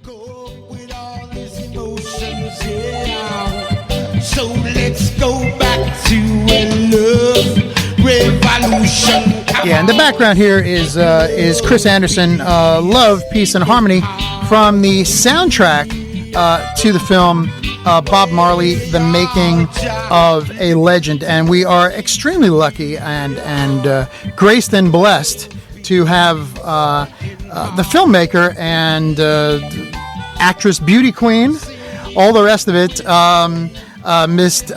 Go with all these emotions, yeah. So let's go back to a love revolution. Yeah, and the background here is Chris Anderson, Love, Peace, and Harmony, from the soundtrack to the film Bob Marley, The Making of a Legend. And we are extremely lucky and graced and blessed to have the filmmaker and actress, beauty queen, all the rest of it, Miss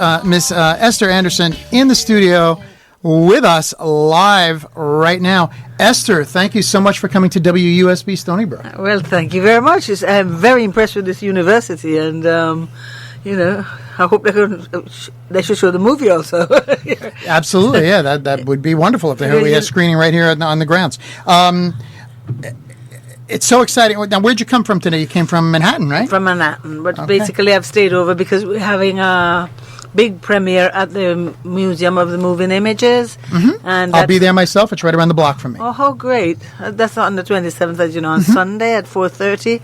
Esther Anderson, in the studio with us live right now. Esther, thank you so much for coming to WUSB Stony Brook. Well, thank you very much. I'm very impressed with this university, and I hope they should show the movie also. Absolutely, yeah, that would be wonderful if we had a screening right here on the grounds. It's so exciting. Now, where'd you come from today? You came from Manhattan, right? From Manhattan, but basically I've stayed over because we're having a big premiere at the Museum of the Moving Images. Mm-hmm. And I'll be there myself. It's right around the block from me. Oh, how great. That's on the 27th, as you know, on Sunday at 4:30.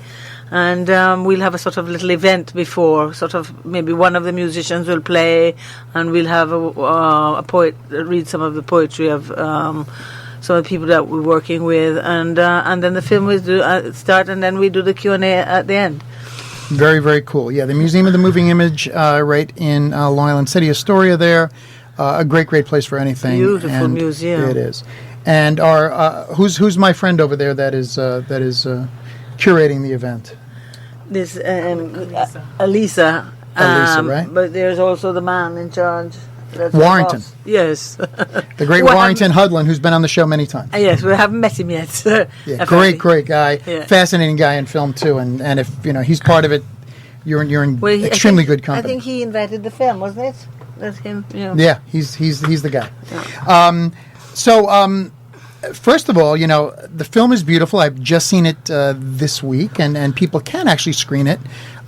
And we'll have a sort of little event before, sort of maybe one of the musicians will play, and we'll have a poet read some of the poetry of some of the people that we're working with, and then the film will start, and then we do the Q&A at the end. Very, very cool. Yeah, the Museum of the Moving Image, right in Long Island City, Astoria. There, a great place for anything. Beautiful museum. It is. And our who's my friend over there that is curating the event? This Elisa, right? But there's also the man in charge. That's Warrington. Yes. The great Warrington Hudlin, who's been on the show many times. Yes, we haven't met him yet. Yeah, great guy. Yeah. Fascinating guy in film, too. And if he's part of it, you're in extremely good company. I think he invited the film, wasn't it? That's him. Yeah, he's the guy. Yeah. First of all, the film is beautiful. I've just seen it this week, and people can actually screen it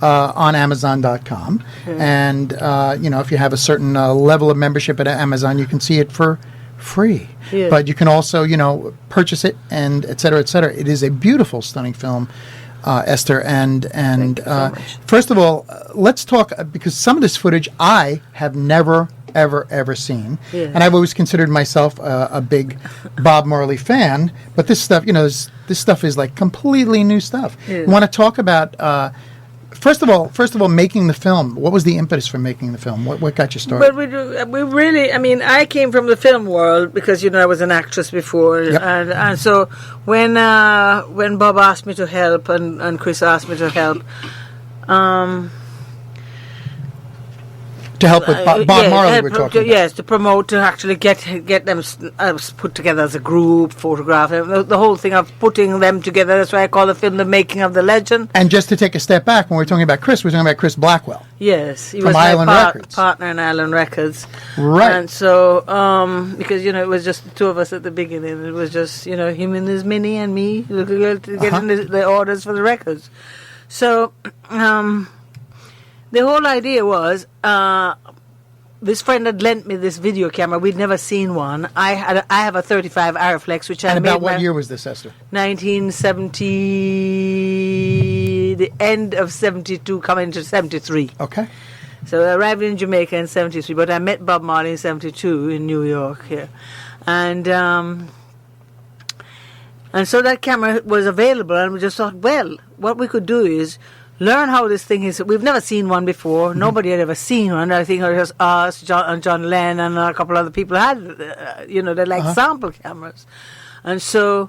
on Amazon.com. Mm-hmm. And, if you have a certain level of membership at Amazon, you can see it for free. Yeah. But you can also, purchase it, and et cetera, et cetera. It is a beautiful, stunning film, Esther. And Thank you so much. First of all, let's talk, because some of this footage I have never ever seen. Yeah. And I've always considered myself a big Bob Marley fan, but this stuff, this stuff is like completely new stuff. Yeah. Want to talk about first of all, making the film. What was the impetus for making the film? What got you started? Well, I came from the film world because I was an actress before. Yep. And so when Bob asked me to help and Chris asked me to help, to help with Bob Marley, we're talking about. Yes, to promote, to actually get them put together as a group, photograph, the whole thing of putting them together. That's why I call the film The Making of the Legend. And just to take a step back, when we're talking about Chris, we're talking about Chris Blackwell. Yes, he from was Island my Records. partner in Island Records. Right. And so, because, it was just the two of us at the beginning. It was just, him and his Minnie and me getting the orders for the records. So, the whole idea was, this friend had lent me this video camera. We'd never seen one. I have a 35 Ariflex, which I made. And about what year was this, Esther? 1970, the end of 72, coming to 73. Okay. So I arrived in Jamaica in 73, but I met Bob Marley in 72 in New York here. And so that camera was available, and we just thought, well, what we could do is learn how this thing is. We've never seen one before. Mm-hmm. Nobody had ever seen one. I think it was us, John Lennon, and a couple other people had, they're sample cameras. And so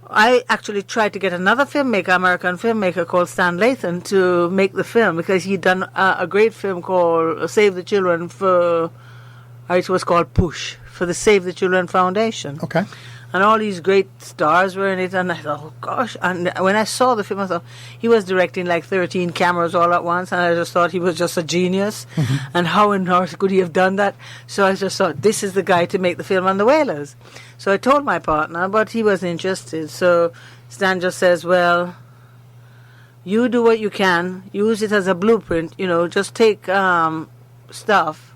I actually tried to get another filmmaker, American filmmaker called Stan Lathan, to make the film, because he'd done a great film called Save the Children it was called Push, for the Save the Children Foundation. Okay. And all these great stars were in it, and I thought, oh gosh. And when I saw the film, I thought, he was directing like 13 cameras all at once, and I just thought he was just a genius. Mm-hmm. And how on earth could he have done that? So I just thought, this is the guy to make the film on the Wailers. So I told my partner, but he wasn't interested. So Stan just says, well, you do what you can, use it as a blueprint, just take stuff.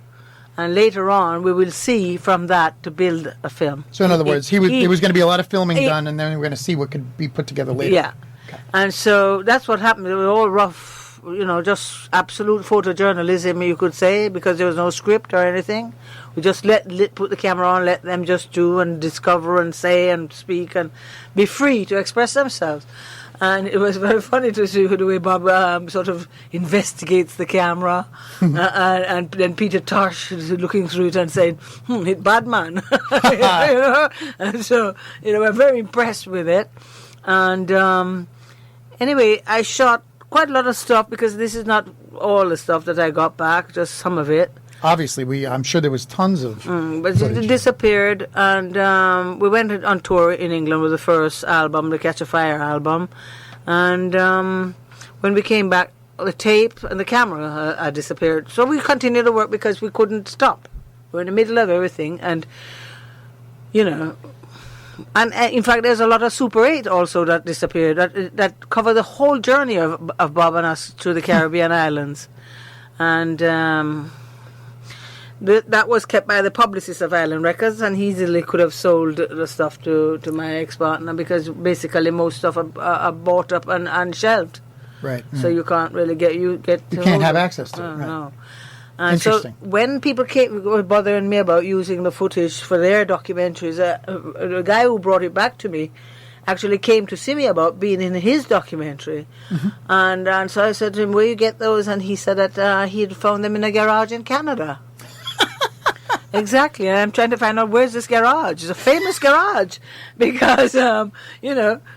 And later on, we will see from that to build a film. So in other words, there was going to be a lot of filming done, and then we're going to see what could be put together later. Yeah. And so that's what happened. It was all rough, just absolute photojournalism, you could say, because there was no script or anything. We just put the camera on, let them just do and discover and say and speak and be free to express themselves. And it was very funny to see the way Bob sort of investigates the camera, and then Peter Tosh is looking through it and saying, "It's bad man," And so we're very impressed with it. And anyway, I shot quite a lot of stuff because this is not all the stuff that I got back, just some of it. Obviously, I'm sure there was tons of but footage. it disappeared, and we went on tour in England with the first album, the Catch a Fire album, and when we came back, the tape and the camera had disappeared. So we continued to work because we couldn't stop. We're in the middle of everything, and and in fact, there's a lot of Super 8 also that disappeared, that cover the whole journey of Bob and us through the Caribbean islands, and. That was kept by the publicist of Island Records, and he easily could have sold the stuff to my ex-partner, because basically most stuff are bought up and shelved. Right. So you can't really You can't have access to it. Right. No. And Interesting. so when people were bothering me about using the footage for their documentaries, the guy who brought it back to me actually came to see me about being in his documentary. And so I said to him, "Where you get those?" And he said that he'd found them in a garage in Canada. Exactly, and I'm trying to find out where's this garage. It's a famous garage because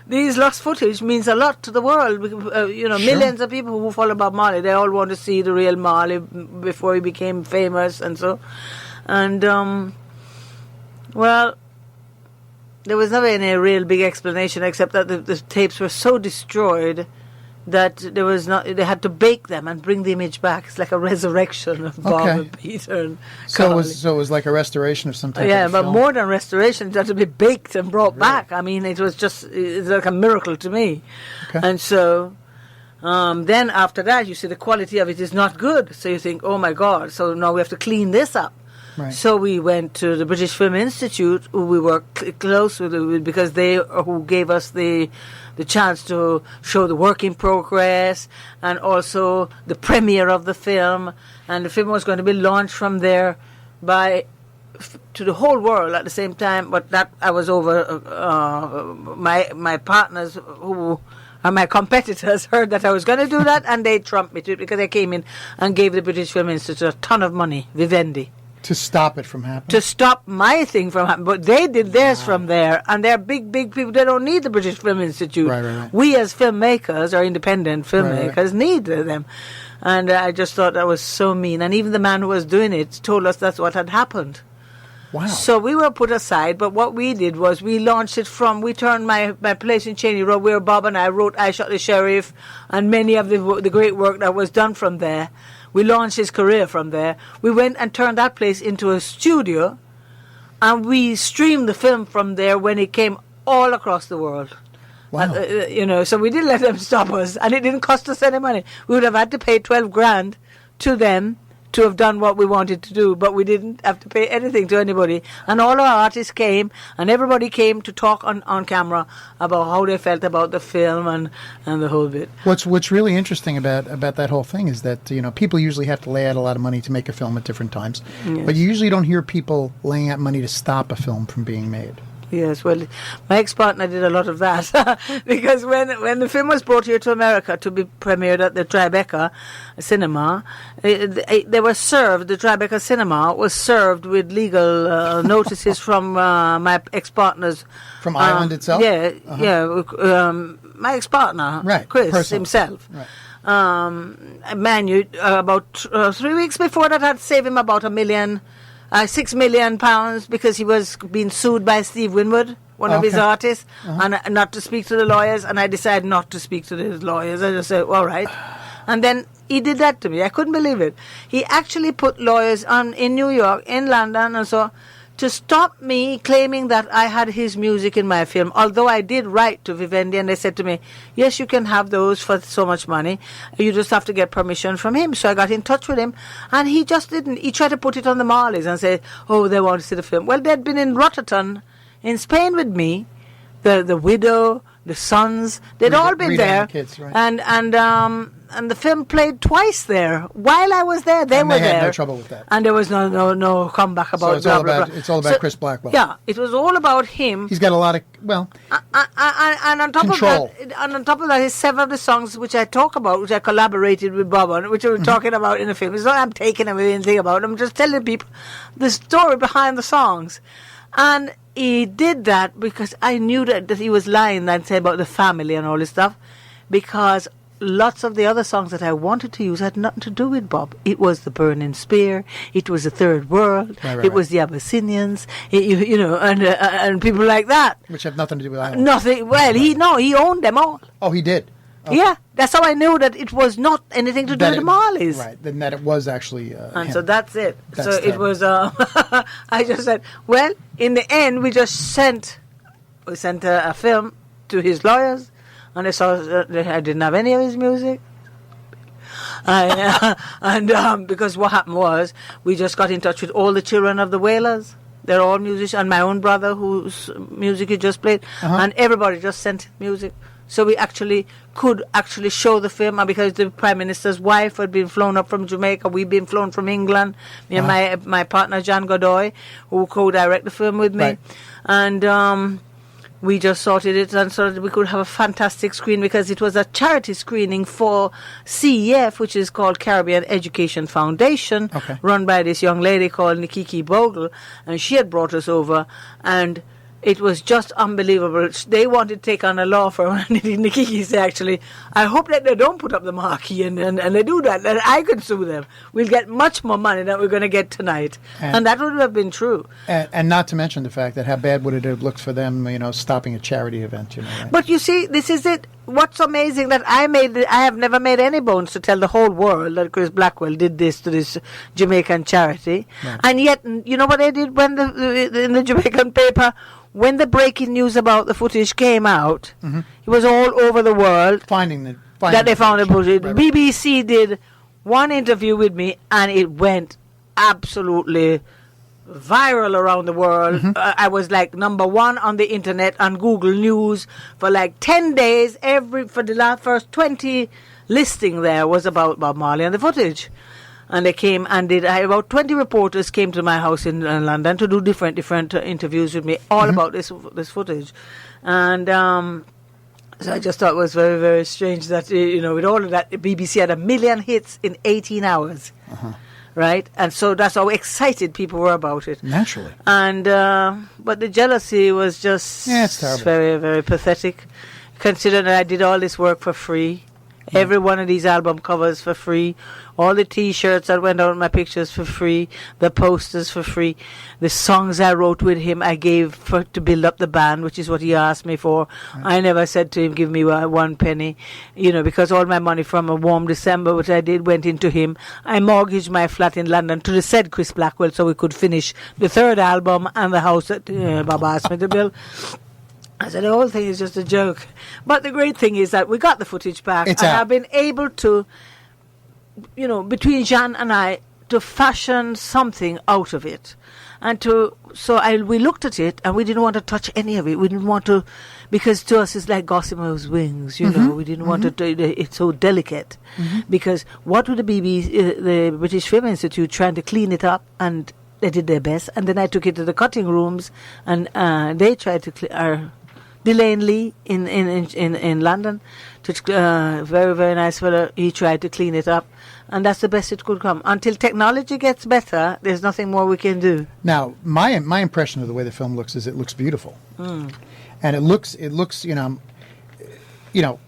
these lost footage means a lot to the world. Millions of people who follow Bob Marley, they all want to see the real Marley before he became famous, and so. And well, there was never any real big explanation except that the tapes were so destroyed that there was not. They had to bake them and bring the image back. It's like a resurrection of Bob and Peter. And so it was like a restoration of some type. Yeah, of but film. more than restoration, it had to be baked and brought back. I mean, it's like a miracle to me. Okay. And so then after that, you see the quality of it is not good. So you think, oh my God! So now we have to clean this up. Right. So we went to the British Film Institute, who we were close with, because they who gave us the chance to show the work in progress and also the premiere of the film. And the film was going to be launched from there to the whole world at the same time. But that I was over. My partners who are my competitors heard that I was going to do that, and they trumped me to it because they came in and gave the British Film Institute a ton of money, Vivendi. To stop it from happening? To stop my thing from happening. But they did theirs from there. And they're big people. They don't need the British Film Institute. Right. We as filmmakers, or independent filmmakers, need them. And I just thought that was so mean. And even the man who was doing it told us that's what had happened. Wow. So we were put aside. But what we did was we launched it we turned my place in Cheney Road, where Bob and I wrote I Shot the Sheriff and many of the great work that was done from there. We launched his career from there. We went and turned that place into a studio, and we streamed the film from there when it came all across the world. Wow. So we didn't let them stop us, and it didn't cost us any money. We would have had to pay $12,000 to them to have done what we wanted to do, but we didn't have to pay anything to anybody. And all our artists came, and everybody came to talk on camera about how they felt about the film and the whole bit. What's really interesting about that whole thing is that people usually have to lay out a lot of money to make a film at different times, but you usually don't hear people laying out money to stop a film from being made. Yes, well, my ex-partner did a lot of that because when the film was brought here to America to be premiered at the Tribeca Cinema, they were served. The Tribeca Cinema was served with legal notices from my ex-partner's from Ireland itself. My ex-partner, right, Chris personal. himself. Right. Manu about 3 weeks before that had saved him about £6 million because he was being sued by Steve Winwood, one of his artists, and not to speak to the lawyers. And I decided not to speak to the lawyers. I just said, all right. And then he did that to me. I couldn't believe it. He actually put lawyers in New York, in London, and so to stop me claiming that I had his music in my film, although I did write to Vivendi, and they said to me, yes, you can have those for so much money. You just have to get permission from him. So I got in touch with him, and he just didn't. He tried to put it on the Marleys and say, oh, they want to see the film. Well, they'd been in Rotterdam in Spain with me, the widow, the sons, they'd all been Rita and there. the kids, right. And the film played twice there. While I was there, they were had there. no trouble with that. And there was no comeback about So it's blah, all blah, about blah. it's all about So, Chris Blackwell. Yeah, it was all about him. He's got a lot of And on top Control. of that, his 7 of the songs which I talk about, which I collaborated with Bob on, which we were talking about in the film. It's not I'm taking away anything about it. I'm just telling people the story behind the songs. And he did that because I knew that he was lying and saying about the family and all this stuff, because lots of the other songs that I wanted to use had nothing to do with Bob. It was the Burning Spear. It was the Third World. Right. It was the Abyssinians. And people like that. which have nothing to do with Island. Nothing. Well, he owned them all. Oh, he did. Okay. Yeah, that's how I knew that it was not anything to do with the Marleys. Right, then that it was actually And him. so that's it. That's so it terrible. was. I just said, well, in the end, we sent a film to his lawyers, and they saw I didn't have any of his music. Because what happened was we just got in touch with all the children of the Wailers. They're all musicians, and my own brother whose music he just played, and everybody just sent music. So we could show the film, and because the Prime Minister's wife had been flown up from Jamaica, we'd been flown from England, me and my partner John Godoy, who co-directed the film with me, Right. and we just sorted it and so that we could have a fantastic screen, because it was a charity screening for CEF, which is called Caribbean Education Foundation, run by this young lady called Nikiki Bogle, and she had brought us over, and it was just unbelievable. They wanted to take on a law firm, and Nikiki said, actually, I hope that they don't put up the marquee and they do that, that I could sue them. We'll get much more money than we're going to get tonight. And that would have been true. And not to mention the fact that how bad would it have looked for them, stopping a charity event, right? But you see, this is it. What's amazing that I have never made any bones to tell the whole world that Chris Blackwell did this to this Jamaican charity. Right. And yet, you know what they did when in the Jamaican paper, when the breaking news about the footage came out, it was all over the world. Finding they found the footage. Right. BBC did one interview with me, and it went absolutely viral around the world. I was like #1 on the internet on Google News for like 10 days. For the first 20 listing there was about Bob Marley and the footage. And they came and about 20 reporters came to my house in London to do different interviews with me, all about this footage. And so I just thought it was very, very strange that, with all of that, the BBC had 1 million hits in 18 hours. Right? And so that's how excited people were about it. Naturally. And but the jealousy was just it's terrible. Very, very pathetic, considering that I did all this work for free. Every one of these album covers for free. All the T-shirts that went out with my pictures for free. The posters for free. The songs I wrote with him I gave to build up the band, which is what he asked me for. Right. I never said to him, give me 1 penny, because all my money from A Warm December, which I did, went into him. I mortgaged my flat in London to the said Chris Blackwell so we could finish the 3rd album and the house that Bob asked me to build. I said, the whole thing is just a joke. But the great thing is that we got the footage back. And I've been able to, between Jean and I, to fashion something out of it. And we looked at it and we didn't want to touch any of it. We didn't want to, because to us it's like gossamer's wings, We didn't want to, it's so delicate. Because what would the BBC, the British Film Institute, trying to clean it up, and they did their best. And then I took it to the cutting rooms and they tried to Delane Lee in London, very, very nice fellow. He tried to clean it up, and that's the best it could come. Until technology gets better, there's nothing more we can do. Now, my impression of the way the film looks is it looks beautiful, and it looks a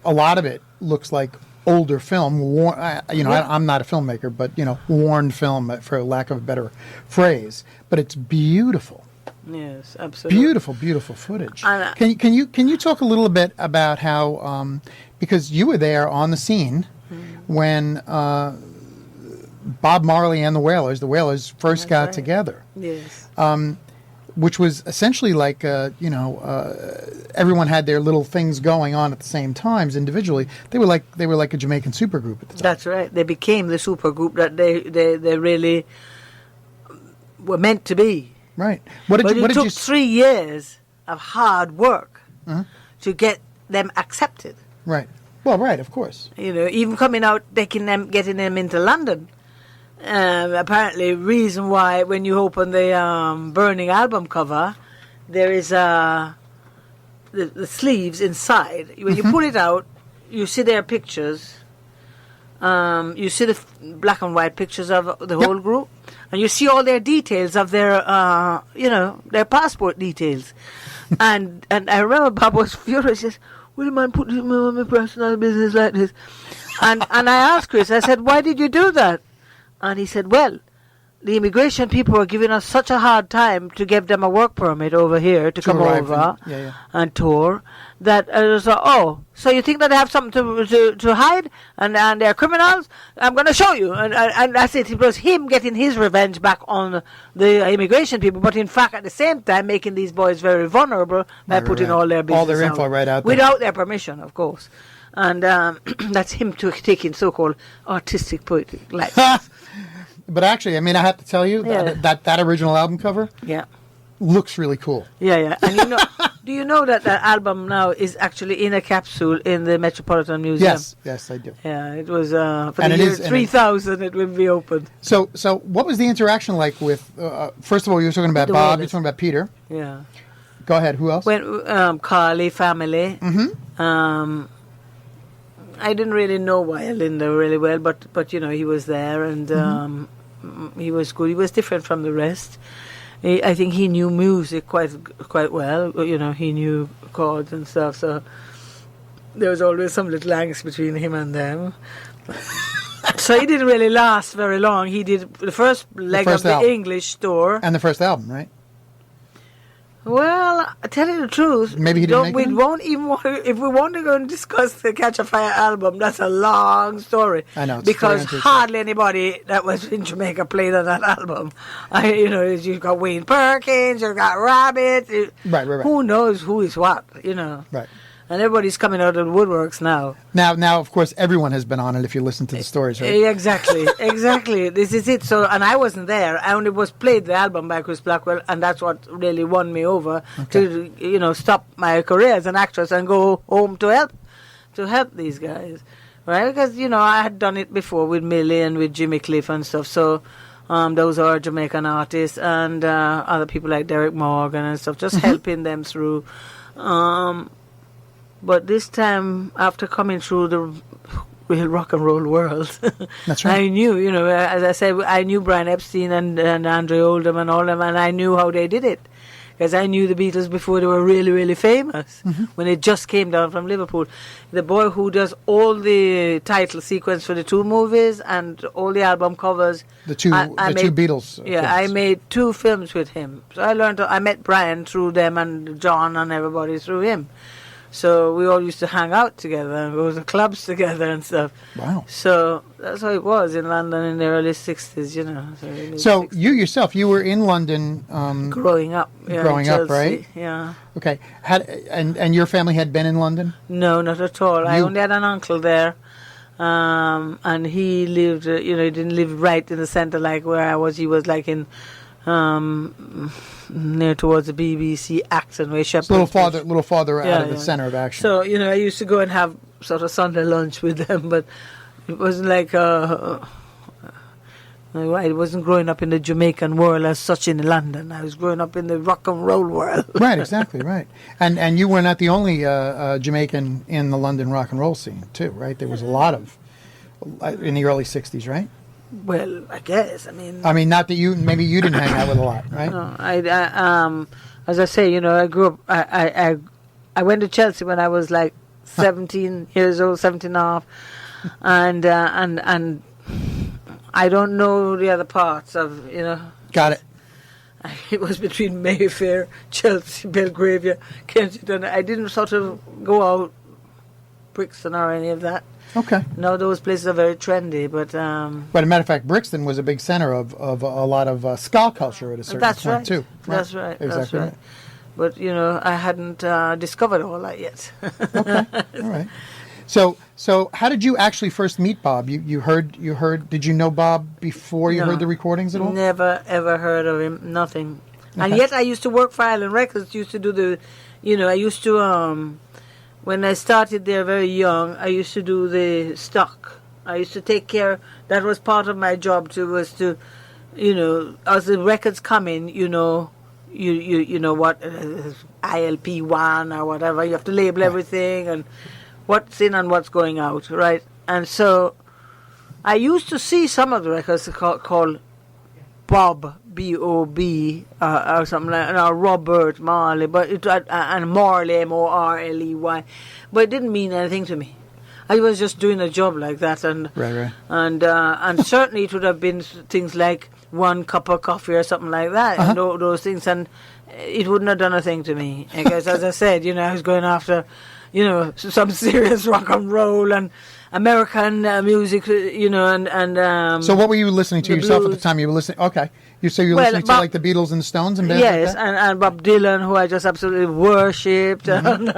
lot of it looks like older film. I'm not a filmmaker, but worn film, for lack of a better phrase. But it's beautiful. Yes, absolutely. Beautiful, beautiful footage. Can you talk a little bit about how because you were there on the scene when Bob Marley and the Wailers first got together. Yes. Which was essentially like everyone had their little things going on at the same times individually. They were like a Jamaican supergroup at the time. That's right. They became the supergroup that they really were meant to be. Right. It took 3 years of hard work to get them accepted. Right. Well, right, of course. You know, even coming out, getting them into London. Apparently, reason why when you open the Burning album cover, there is the sleeves inside. When you pull it out, you see their pictures. You see the black and white pictures of the whole group, and you see all their details of their, their passport details. and I remember Bob was furious. He says, "Will you man put me on my personal business like this?" And I asked Chris, I said, "Why did you do that?" And he said, "Well, the immigration people were giving us such a hard time to give them a work permit over here to come over and tour, that I was like, oh, so you think that they have something to hide and they're criminals? I'm going to show you." And that's it. It was him getting his revenge back on the immigration people, but in fact, at the same time, making these boys very vulnerable by putting all their business all their info right out there. Without their permission, of course. And that's him taking so-called artistic poetic license. But actually, I mean, I have to tell you, that original album cover looks really cool. Yeah. And do you know that album now is actually in a capsule in the Metropolitan Museum? Yes, I do. Yeah, it was for the year 3000 it will be opened. So what was the interaction like with, first of all, you were talking about Bob, you're talking about Peter. Yeah. Go ahead, who else? When Carly family. Mm-hmm. I didn't really know Linda really well, but he was there, and he was good. He was different from the rest. I think he knew music quite well. He knew chords and stuff. So there was always some little angst between him and them. So he didn't really last very long. He did the first leg of the English tour and the first album, right? Well, I tell you the truth. Maybe he didn't make it? Won't even want to, if we want to go and discuss the Catch a Fire album, that's a long story. I know. Because hardly anybody that was in Jamaica played on that album. You've got Wayne Perkins, you've got Rabbit. Right. Who knows who is what, Right. And everybody's coming out of the woodworks now. Now, of course, everyone has been on it if you listen to the stories, right? Exactly. This is it. So, and I wasn't there. I only was played the album by Chris Blackwell, and that's what really won me over to, stop my career as an actress and go home to help these guys, right? Because, I had done it before with Millie and with Jimmy Cliff and stuff. So, those are Jamaican artists and other people like Derek Morgan and stuff, just helping them through. But this time, after coming through the real rock and roll world, that's right. I knew, as I said, I knew Brian Epstein and Andre Oldham and all them, and I knew how they did it. Because I knew the Beatles before they were really, really famous, when they just came down from Liverpool. The boy who does all the title sequence for the two movies and all the album covers. The two Beatles. Yeah, films. I made 2 films with him. So I met Brian through them and John and everybody through him. So we all used to hang out together and go to clubs together and stuff. Wow. So that's how it was in London in the early 60s, So you yourself, you were in London... growing up. Yeah, growing up, right? Yeah. Okay. And your family had been in London? No, not at all. I only had an uncle there. And he lived, he didn't live right in the centre like where I was. He was like in... near towards the BBC Acton way, Shepherd. A little farther out of the centre of action. So, I used to go and have sort of Sunday lunch with them, but it wasn't like I wasn't growing up in the Jamaican world as such in London. I was growing up in the rock and roll world. Right, exactly, right. And you were not the only Jamaican in the London rock and roll scene, too, right? There was a lot of in the early 60s, right? Well, I guess. I mean, not that maybe you didn't hang out with a lot, right? No, as I say, I grew up. I went to Chelsea when I was like 17 years old, 17 and a half, and I don't know the other parts of Got it. It was between Mayfair, Chelsea, Belgravia, Kensington. I didn't sort of go out Brixton or any of that. Okay. No, those places are very trendy, but... But as a matter of fact, Brixton was a big center of a lot of ska culture at a certain point, too. Right? That's right. Exactly that's right. Right. But, I hadn't discovered all that yet. Okay. All right. So how did you actually first meet Bob? You heard, did you know Bob before you heard the recordings at all? Never, ever heard of him. Nothing. Okay. And yet I used to work for Island Records, used to do the, I used to... when I started there very young, I used to do the stock. I used to take care. That was part of my job too. Was to, as the records come in, you know what ILP1 or whatever. You have to label everything and what's in and what's going out, right? And so I used to see some of the records called Bob, B-O-B, or something like that, or Robert Marley, and Marley, M-O-R-L-E-Y, but it didn't mean anything to me. I was just doing a job like that, and right. and certainly it would have been things like 1 cup of coffee or something like that, and those things, and it wouldn't have done a thing to me. Because as I said, I was going after, some serious rock and roll and American music, and so what were you listening to yourself at the time? You were listening. Okay, you listening to like the Beatles and the Stones and bands yes, like that? and Bob Dylan, who I just absolutely worshipped. And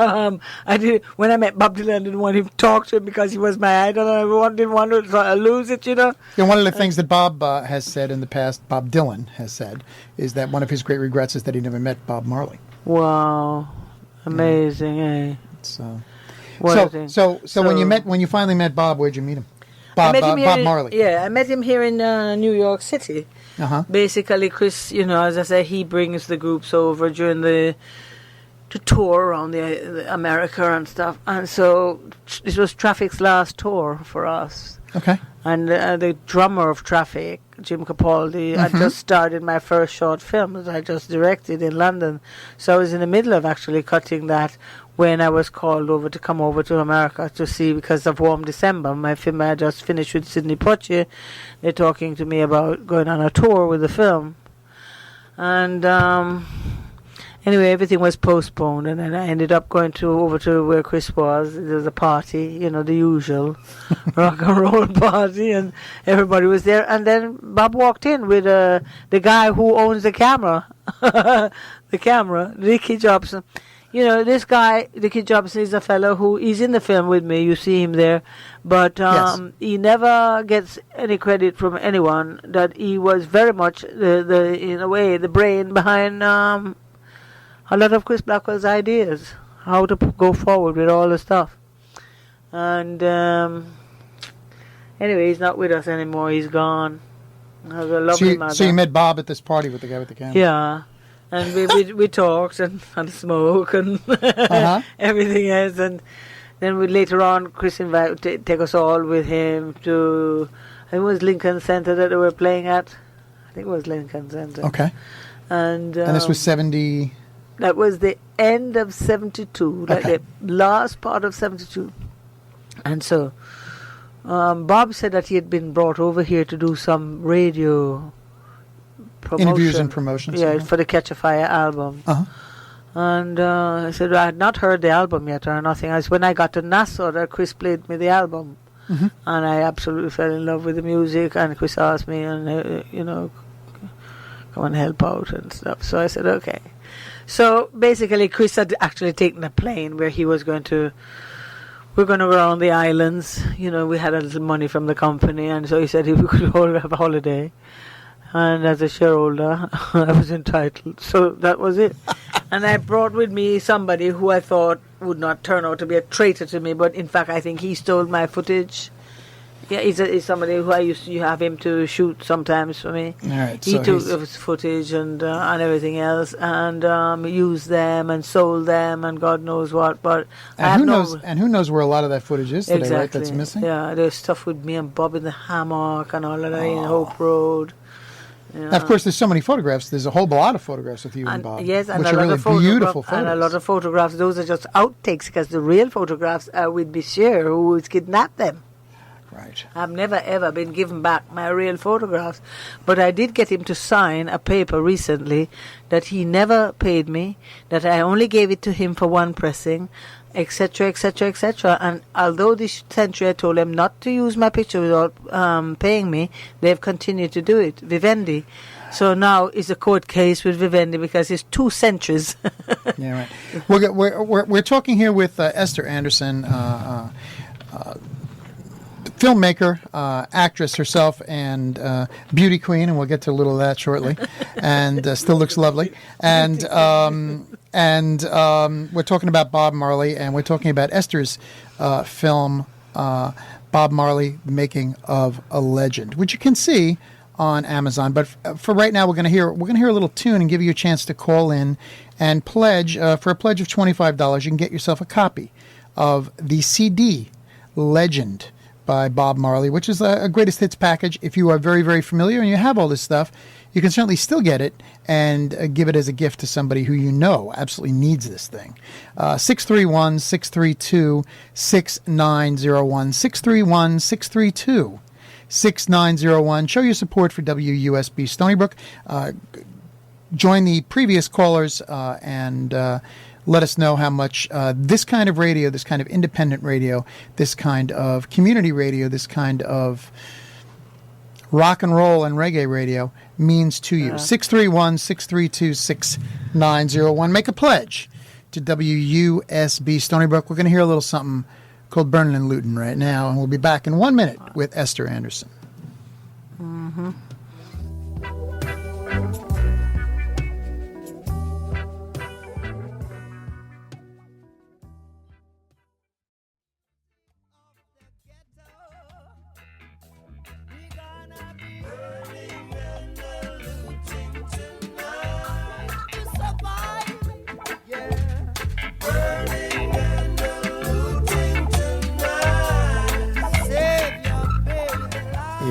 I did when I met Bob Dylan, I didn't want him to talk to him because he was my idol, and I didn't want to lose it. Yeah, one of the things that Bob has said in the past, Bob Dylan has said, is that one of his great regrets is that he never met Bob Marley. Wow, amazing, eh? So when you finally met Bob, where'd you meet him? Bob Marley. Yeah, I met him here in New York City. Basically, Chris, as I say, he brings the groups over during to tour around the America and stuff. And so this was Traffic's last tour for us. Okay. And the drummer of Traffic, Jim Capaldi, I just started my first short film that I just directed in London. So I was in the middle of actually cutting that when I was called over to come over to America to see, because of Warm December, my film I just finished with Sidney Poitier. They're talking to me about going on a tour with the film. And anyway, everything was postponed, and then I ended up going over to where Chris was. There was a party, the usual rock and roll party, and everybody was there. And then Bob walked in with the guy who owns the camera, Ricky Jobson. This guy, Ricky Jobson, is a fellow who is in the film with me. You see him there. But he never gets any credit from anyone that he was very much, in a way, the brain behind a lot of Chris Blackwell's ideas, how to go forward with all the stuff. And anyway, he's not with us anymore. He's gone. I was a lovely mother. So you met Bob at this party with the guy with the camera? Yeah. And we talked and smoked and everything else. And then later on, Chris invited take us all with him to, I think it was Lincoln Center that they were playing at. I think it was Lincoln Center. Okay. And this was 70... That was the end of 72, like the last part of 72. And so Bob said that he had been brought over here to do some radio promotion. Interviews and promotions. Yeah, for the Catch a Fire album. And I said, I had not heard the album yet or nothing. When I got to Nassau, that Chris played me the album. And I absolutely fell in love with the music, and Chris asked me, come and help out and stuff. So I said, okay. So basically, Chris had actually taken a plane where he was we're going to go around the islands. We had a little money from the company, and so he said if we could all have a holiday. And as a shareholder, I was entitled. So that was it. And I brought with me somebody who I thought would not turn out to be a traitor to me, but in fact, I think he stole my footage. Yeah, he's somebody who I used to have him to shoot sometimes for me. All right, he took his footage and everything else, and used them and sold them and God knows what. But who knows where a lot of that footage is today, right? That's missing. Yeah, there's stuff with me and Bob in the hammock and all of that in Hope Road. Now, of course, there's so many photographs. There's a whole lot of photographs with you and Bob. Yes, and which a are lot really of beautiful photos. And a lot of photographs. Those are just outtakes because the real photographs are with Bashir, who kidnapped them. Right. I've never ever been given back my real photographs, but I did get him to sign a paper recently that he never paid me, that I only gave it to him for one pressing, etc., etc., etc. And although this century I told them not to use my picture without paying me, they've continued to do it. Vivendi. So now it's a court case with Vivendi because it's 2 centuries. Yeah, right. We're talking here with Esther Anderson, filmmaker, actress herself, and beauty queen, and we'll get to a little of that shortly, and still looks lovely. And we're talking about Bob Marley, and we're talking about Esther's film, Bob Marley, The Making of a Legend, which you can see on Amazon. But for right now, we're going to hear a little tune and give you a chance to call in and pledge. For a pledge of $25, you can get yourself a copy of the CD Legend by Bob Marley, which is a greatest hits package. If you are very, very familiar and you have all this stuff, you can certainly still get it and give it as a gift to somebody who you know absolutely needs this thing. 631-632-6901. 631-632-6901. Show your support for WUSB Stony Brook. Join the previous callers and let us know how much this kind of radio, this kind of independent radio, this kind of community radio, this kind of rock and roll and reggae radio means to you. 631-632-6901. Make a pledge to WUSB Stony Brook. We're going to hear a little something called Burning and Looting right now, and we'll be back in 1 minute with Esther Anderson. Mm-hmm.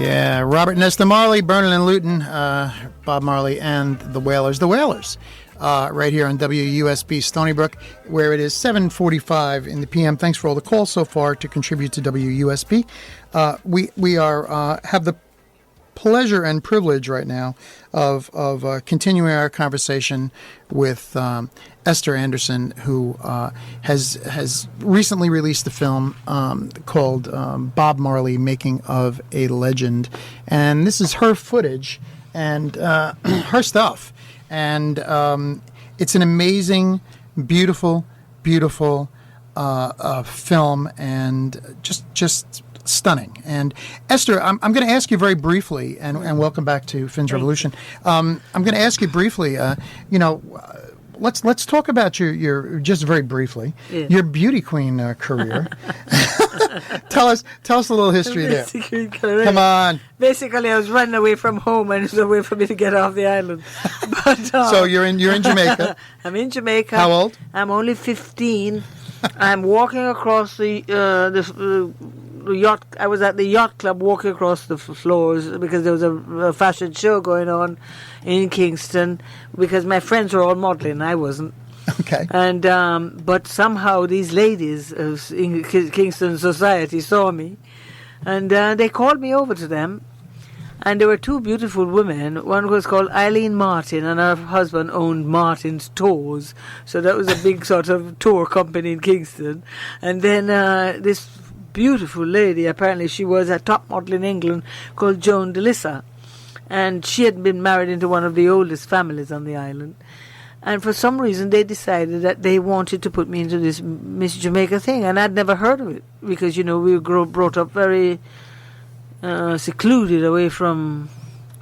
Yeah, Robert and Esther Marley, Burning and Looting, Bob Marley and the Wailers. The Wailers, right here on WUSB Stony Brook, where it is 7:45 in the p.m. Thanks for all the calls so far to contribute to WUSB. We are have the pleasure and privilege right now of continuing our conversation with Esther Anderson, who has recently released a film called Bob Marley, Making of a Legend. And this is her footage and her stuff. And it's an amazing, beautiful, beautiful film, and just stunning. And Esther, I'm going to ask you very briefly, and welcome back to Finn's Revolution. I'm going to ask you briefly, let's talk about your just very briefly, your beauty queen career. tell us a little history there. Come on. Basically, I was running away from home, and it was a way for me to get off the island. But, so you're in Jamaica. I'm in Jamaica. How old? I'm only 15. I'm walking across the yacht. I was at the yacht club walking across the floors because there was a fashion show going on in Kingston, because my friends were all modeling, I wasn't. Okay. And but somehow these ladies of Kingston society saw me, and they called me over to them. And there were two beautiful women. One was called Eileen Martin, and her husband owned Martin's Tours. So that was a big sort of tour company in Kingston. And then this beautiful lady, apparently she was a top model in England, called Joan DeLissa. And she had been married into one of the oldest families on the island. And for some reason they decided that they wanted to put me into this Miss Jamaica thing. And I'd never heard of it, because, we were brought up very secluded, away from,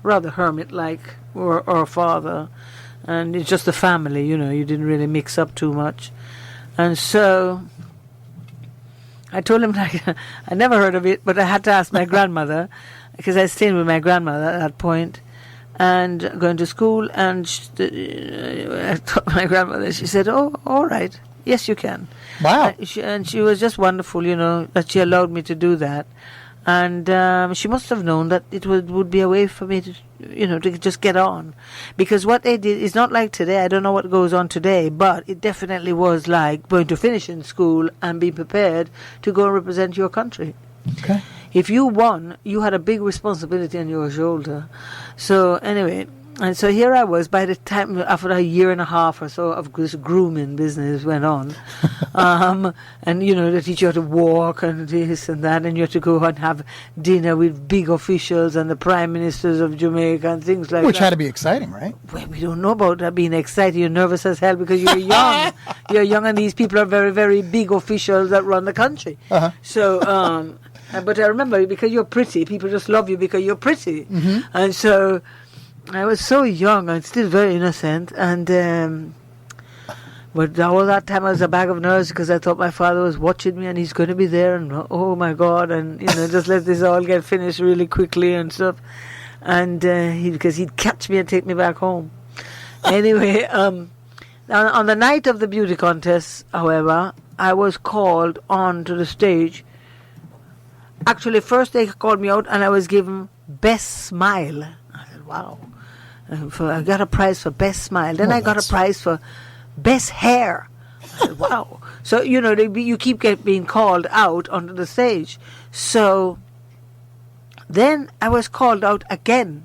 rather hermit-like, or our father, and it's just a family, you didn't really mix up too much. And so I told him, I never heard of it, but I had to ask my grandmother, because I was staying with my grandmother at that point and going to school, and I told my grandmother, she said, "Oh, all right, yes, you can." Wow. And she was just wonderful, that she allowed me to do that. And she must have known that it would be a way for me to, to just get on. Because what they did is not like today. I don't know what goes on today, but it definitely was like going to finish in school and be prepared to go and represent your country. Okay. If you won, you had a big responsibility on your shoulder. So anyway, and so here I was, by the time, after a year and a half or so of this grooming business went on, and, they teach you how to walk and this and that, and you have to go and have dinner with big officials and the prime ministers of Jamaica and things like that. Which had to be exciting, right? Well, we don't know about that being exciting. You're nervous as hell because you're young. You're young, and these people are very, very big officials that run the country. Uh-huh. So, But I remember, because you're pretty, people just love you because you're pretty. Mm-hmm. And so I was so young and still very innocent. And but all that time I was a bag of nerves because I thought my father was watching me and he's going to be there. And oh my God. And, just let this all get finished really quickly and stuff. And because he'd catch me and take me back home. Anyway, on the night of the beauty contest, however, I was called on to the stage. Actually, first they called me out and I was given Best Smile. I said, wow. I got a prize for Best Smile. Then I got a prize for Best Hair. I said, wow. So, you keep being called out onto the stage. So then I was called out again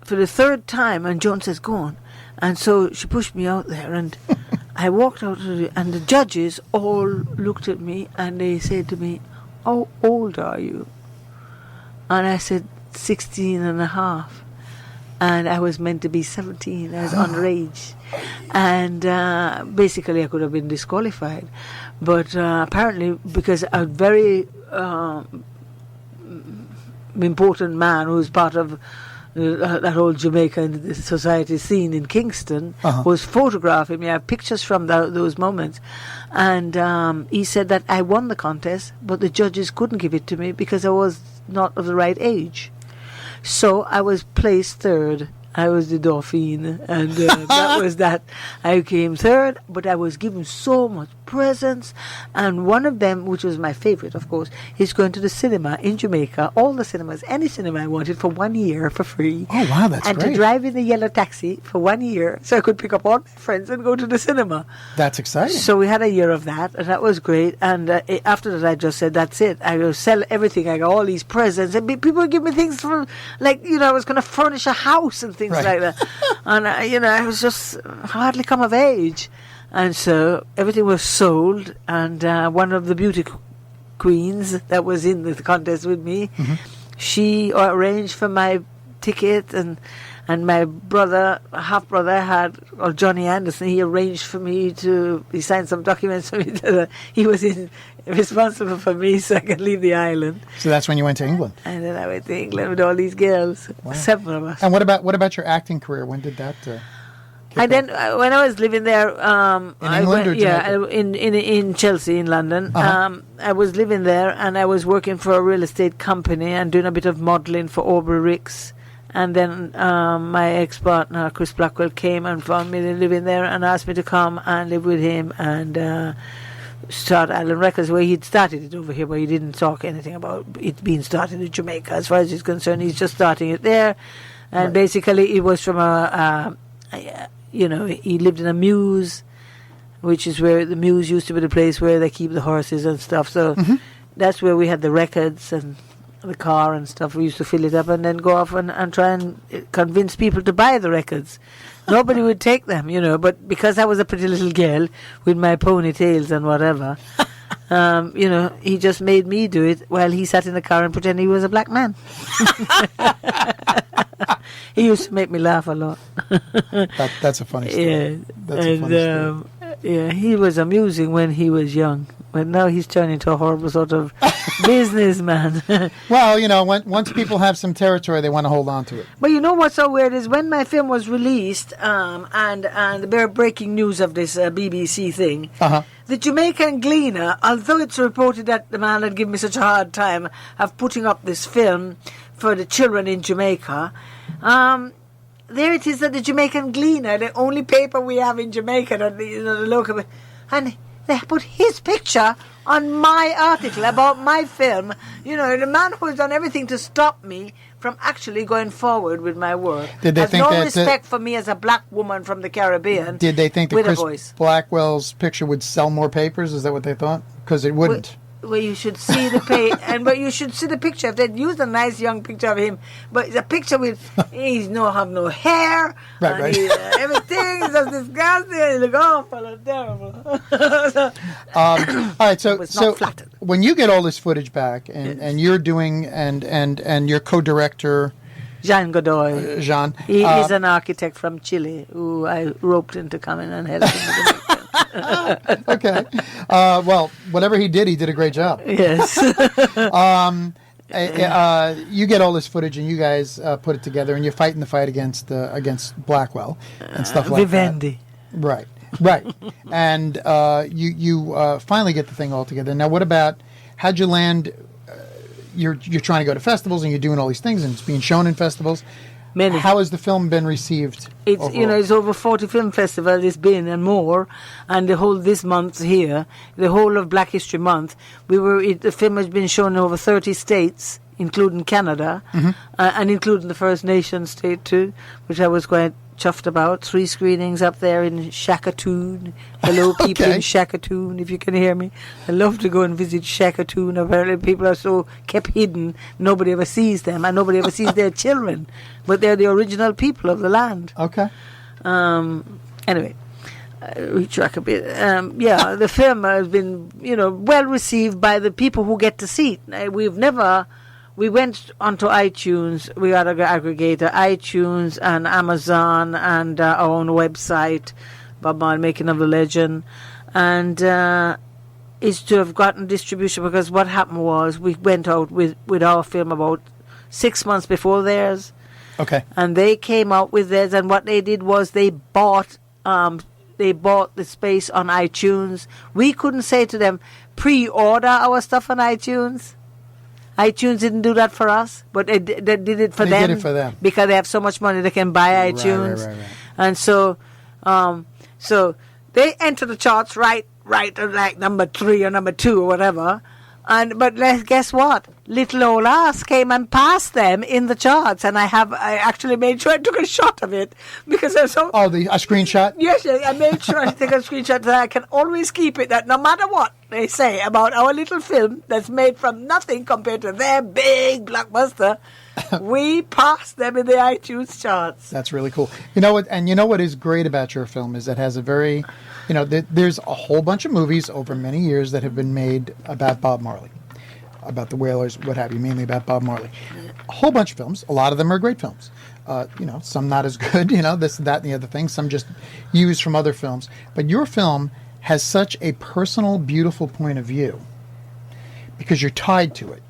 for the third time, and Joan says, go on. And so she pushed me out there, and I walked out, and the judges all looked at me, and they said to me, how old are you? And I said, 16 and a half. And I was meant to be 17. I was underage. And basically I could have been disqualified. But apparently, because a very important man who's part of that whole Jamaican society scene in Kingston was photographing me. I have pictures from those moments. And he said that I won the contest, but the judges couldn't give it to me because I was not of the right age. So I was placed third. I was the Dauphine, and that was that. I came third, but I was given so much presents, and one of them, which was my favorite, of course, is going to the cinema in Jamaica, all the cinemas, any cinema I wanted, for 1 year for free. Oh, wow, that's and great. And to drive in the yellow taxi for 1 year, so I could pick up all my friends and go to the cinema. That's exciting. So we had a year of that, and that was great. And after that, I just said, that's it. I will sell everything. I got all these presents, and people would give me things from, like, I was going to furnish a house and things like that. And, I was just hardly come of age. And so everything was sold, and one of the beauty queens that was in the contest with me, she arranged for my ticket, and my brother, half-brother, Johnny Anderson, he arranged for me he signed some documents for me that he was responsible for me so I could leave the island. So that's when you went to England. And then I went to England with all these girls, 7 of us. And what about your acting career? When did that When I was living there, in England or Jamaica? in Chelsea, in London, I was living there, and I was working for a real estate company and doing a bit of modelling for Aubrey Ricks. And then my ex-partner, Chris Blackwell, came and found me living there and asked me to come and live with him and start Island Records, where he'd started it over here, but he didn't talk anything about it being started in Jamaica. As far as he's concerned, he's just starting it there. And basically it was from he lived in a mews, which is where the mews used to be the place where they keep the horses and stuff. So that's where we had the records and the car and stuff. We used to fill it up and then go off and try and convince people to buy the records. Nobody would take them, but because I was a pretty little girl with my ponytails and whatever, he just made me do it while he sat in the car and pretended he was a black man. He used to make me laugh a lot. That's a funny story. Yeah, That's a funny story. Yeah, he was amusing when he was young, but now he's turned into a horrible sort of businessman. Well, once people have some territory, they want to hold on to it. But you know what's so weird is when my film was released, and the breaking news of this BBC thing, the Jamaican Gleaner, although it's reported that the man had given me such a hard time of putting up this film for the children in Jamaica, there it is that the Jamaican Gleaner, the only paper we have in Jamaica, that the local, and they put his picture on my article about my film. The man who has done everything to stop me from actually going forward with my work. Did they has think no that respect for me as a black woman from the Caribbean? Did they think that with Chris a voice? Blackwell's picture would sell more papers? Is that what they thought? Because it wouldn't. Well, you should see but you should see the picture. If they'd used a nice young picture of him, but the picture with he's have no hair, right. Everything is just disgusting. He look awful and terrible. All right, so not flattered. When you get all this footage back, and you're doing and your co-director Jean Godoy, Jean, he is an architect from Chile who I roped into coming and helping with the picture. Okay. Well, whatever he did a great job. Yes. You get all this footage and you guys put it together and you're fighting the fight against Blackwell and stuff like Vivendi. that. Right. And you finally get the thing all together. Now, what about, how'd you land? You're trying to go to festivals and you're doing all these things and it's being shown in festivals. Many. How has the film been received? It's overall? it's over 40 film festivals it's been and more, and the whole this month here, the whole of Black History Month, the film has been shown in over 30 states, including Canada, and including the First Nation state too, which I was quite chuffed about. 3 screenings up there in Shakatoon. Hello, people in Shakatoon, if you can hear me. I love to go and visit Shakatoon. Apparently people are so kept hidden, nobody ever sees them, and nobody ever sees their children. But they're the original people of the land. Okay. Anyway, retrack a bit. The film has been, well received by the people who get to see it. We went onto iTunes. We got an aggregator, iTunes and Amazon and our own website, Bob Marley Making of the Legend, and is to have gotten distribution, because what happened was we went out with our film about 6 months before theirs. Okay. And they came out with theirs, and what they did was they bought the space on iTunes. We couldn't say to them, pre-order our stuff on iTunes. iTunes didn't do that for us, but they did it for them. They did it for them. Because they have so much money they can buy iTunes. Right. And so they enter the charts right like number 3 or number 2 or whatever. But guess what? Little old ass came and passed them in the charts, and I actually made sure I took a shot of it because I'm so. Oh, a screenshot? Yes, I made sure I took a screenshot that I can always keep it. That no matter what they say about our little film that's made from nothing compared to their big blockbuster, we passed them in the iTunes charts. That's really cool. You know what? And you know what is great about your film is it has a very. There's a whole bunch of movies over many years that have been made about Bob Marley, about the Wailers, what have you, mainly about Bob Marley. A whole bunch of films. A lot of them are great films. Some not as good, this, that, and the other thing. Some just used from other films. But your film has such a personal, beautiful point of view because you're tied to it,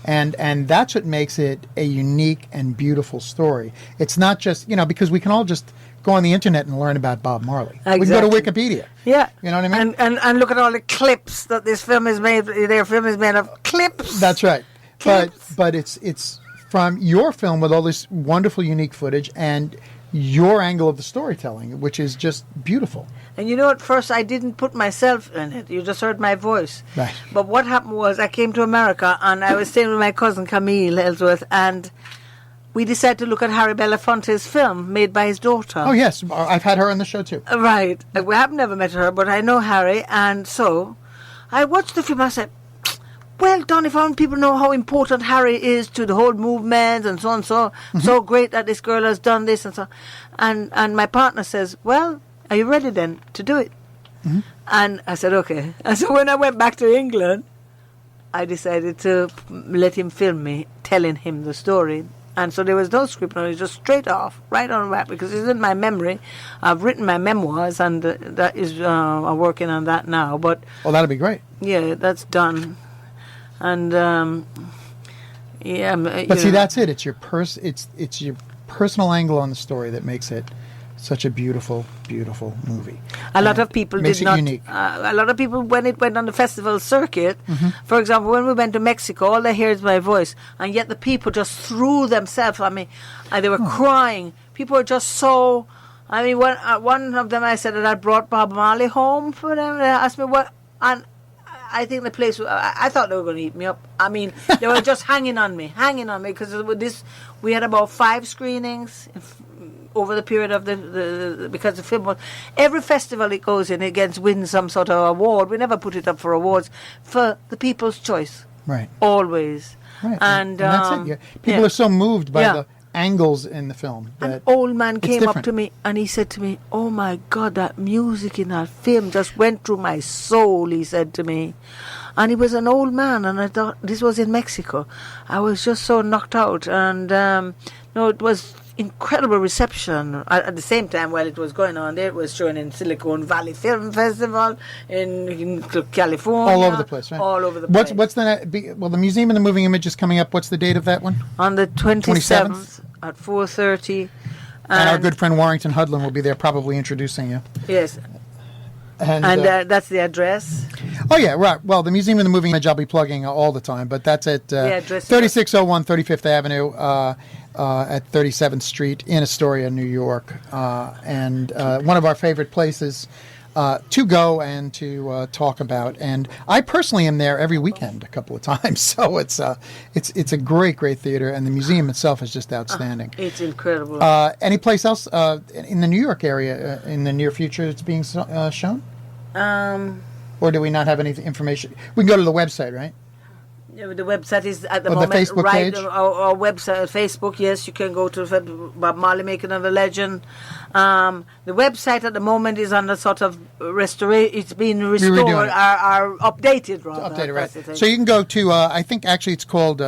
and that's what makes it a unique and beautiful story. It's not just, because we can all just go on the internet and learn about Bob Marley. Exactly. We can go to Wikipedia. Yeah. You know what I mean? And look at all the clips that this film is made. Their film is made of clips. That's right. Clips. But it's from your film with all this wonderful, unique footage and your angle of the storytelling, which is just beautiful. And at first I didn't put myself in it. You just heard my voice. Right. But what happened was I came to America and I was staying with my cousin Camille Ellsworth, and we decided to look at Harry Belafonte's film made by his daughter. Oh, yes. I've had her on the show, too. Right. We have never met her, but I know Harry. And so I watched the film. I said, well done, if only people know how important Harry is to the whole movement and so on. So great that this girl has done this and so. And my partner says, well, are you ready then to do it? Mm-hmm. And I said, okay. And so when I went back to England, I decided to let him film me, telling him the story. And so there was no script, no, it was just straight off, right on the back, because it's in my memory. I've written my memoirs, and that is, I'm working on that now. But that'll be great. Yeah, that's done. And But see, that's it. It's your it's your personal angle on the story that makes it such a beautiful, beautiful movie. A lot of people makes did it not. Unique. A lot of people, when it went on the festival circuit, for example, when we went to Mexico, all they hear is my voice, and yet the people just threw themselves. I mean, they were crying. People were just so. I mean, one of them, I said that I brought Bob Marley home for them. They asked me what, and I think the place. I thought they were going to eat me up. I mean, they were just hanging on me, because with this, we had about 5 screenings over the period of the because the film was, every festival it goes in, it gets win some sort of award. We never put it up for awards, for the people's choice. Right. Always. Right. And that's it. Yeah. People are so moved by the angles in the film. An old man came up to me and he said to me, oh my God, that music in that film just went through my soul, he said to me. And he was an old man, and I thought, this was in Mexico. I was just so knocked out. And it was incredible reception. At the same time, while it was going on there, it was shown in Silicon Valley Film Festival in California. All over the place, right? All over the place. What's the well? The Museum of the Moving Image is coming up. What's the date of that one? On the 27th at 4:30. And our good friend Warrington Hudlin will be there, probably introducing you. Yes. And that's the address. Oh yeah, right. Well, the Museum of the Moving Image I'll be plugging all the time, but that's at 3601 35th Avenue at 37th Street in Astoria, New York, and one of our favorite places to go and to talk about. And I personally am there every weekend a couple of times, so it's a great theater, and the museum itself is just outstanding. It's incredible. Any place else in the New York area in the near future it's being shown? Or do we not have any information? We can go to the website, right? Yeah, the website is at the Or the moment Facebook right. page? Our website, Facebook. Yes, you can go to Bob Marley Making of a Legend. The website at the moment is under sort of restoration. It's being restored, or updated rather. Updated, right? So you can go to. I think actually it's called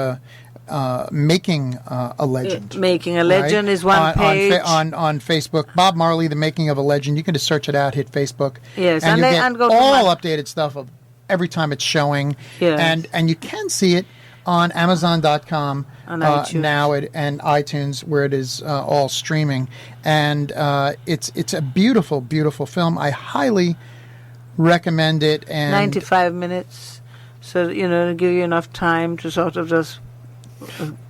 Making a Legend. Making a Legend, right? Is one page on Facebook. Bob Marley, The Making of a Legend. You can just search it out, hit Facebook. Yes, and you get all updated stuff of every time it's showing. Yes. And you can see it on Amazon.com now and iTunes, where it is all streaming. And it's a beautiful, beautiful film. I highly recommend it. And 95 minutes, so to give you enough time to sort of just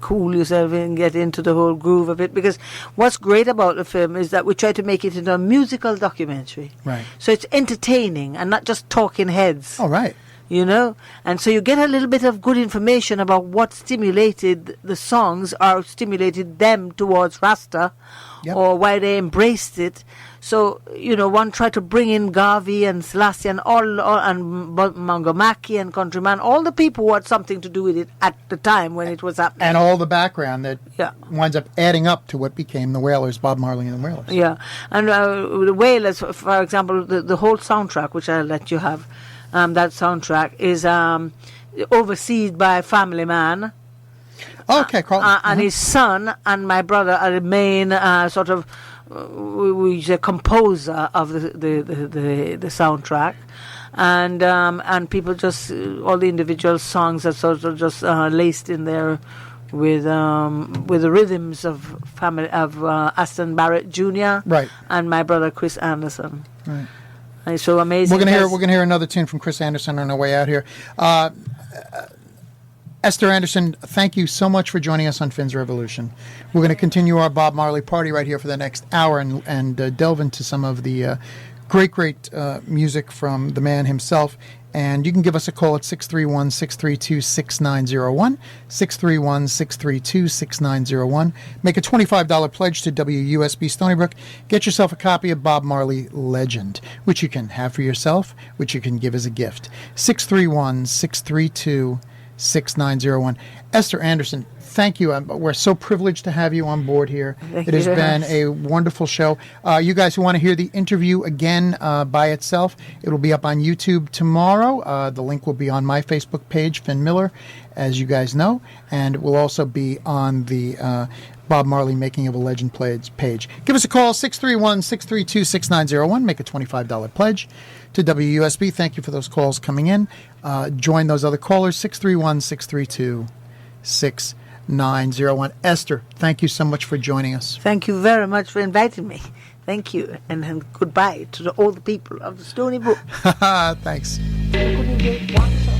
cool yourself and get into the whole groove of it. Because what's great about the film is that we try to make it into a musical documentary. Right. So it's entertaining and not just talking heads. Oh, right. And so you get a little bit of good information about what stimulated the songs or stimulated them towards Rasta, or why they embraced it. So, one tried to bring in Garvey and Selassie and and Mangomaki and Countryman, all the people who had something to do with it at the time when it was happening. And all the background that winds up adding up to what became the Wailers, Bob Marley and the Wailers. Yeah. And the Wailers, for example, the whole soundtrack, which I'll let you have, that soundtrack is overseen by a family man. Okay, Carlton. And his son and my brother are the main sort of who's a composer of the soundtrack, and people just all the individual songs are sort of just laced in there with the rhythms of Aston Barrett Jr. Right. And my brother Chris Anderson. Right. And it's so amazing. We're gonna hear another tune from Chris Anderson on our way out here. Esther Anderson, thank you so much for joining us on Finn's Revolution. We're going to continue our Bob Marley party right here for the next hour and delve into some of the great music from the man himself. And you can give us a call at 631-632-6901, 631-632-6901. Make a $25 pledge to WUSB Stony Brook. Get yourself a copy of Bob Marley Legend, which you can have for yourself, which you can give as a gift. 631-632-6901. Esther Anderson, thank you. We're so privileged to have you on board here. It has been a wonderful show. You guys who want to hear the interview again by itself, it will be up on YouTube tomorrow. The link will be on my Facebook page, Finn Miller, as you guys know, and it will also be on the Bob Marley Making of a Legend page. Give us a call, 631-632-6901. Make a $25 pledge to WUSB. Thank you for those calls coming in. Join those other callers, 631-632-6901. Esther, thank you so much for joining us. Thank you very much for inviting me. Thank you, and goodbye to all the people of the Stony Brook. Thanks. I couldn't get one song.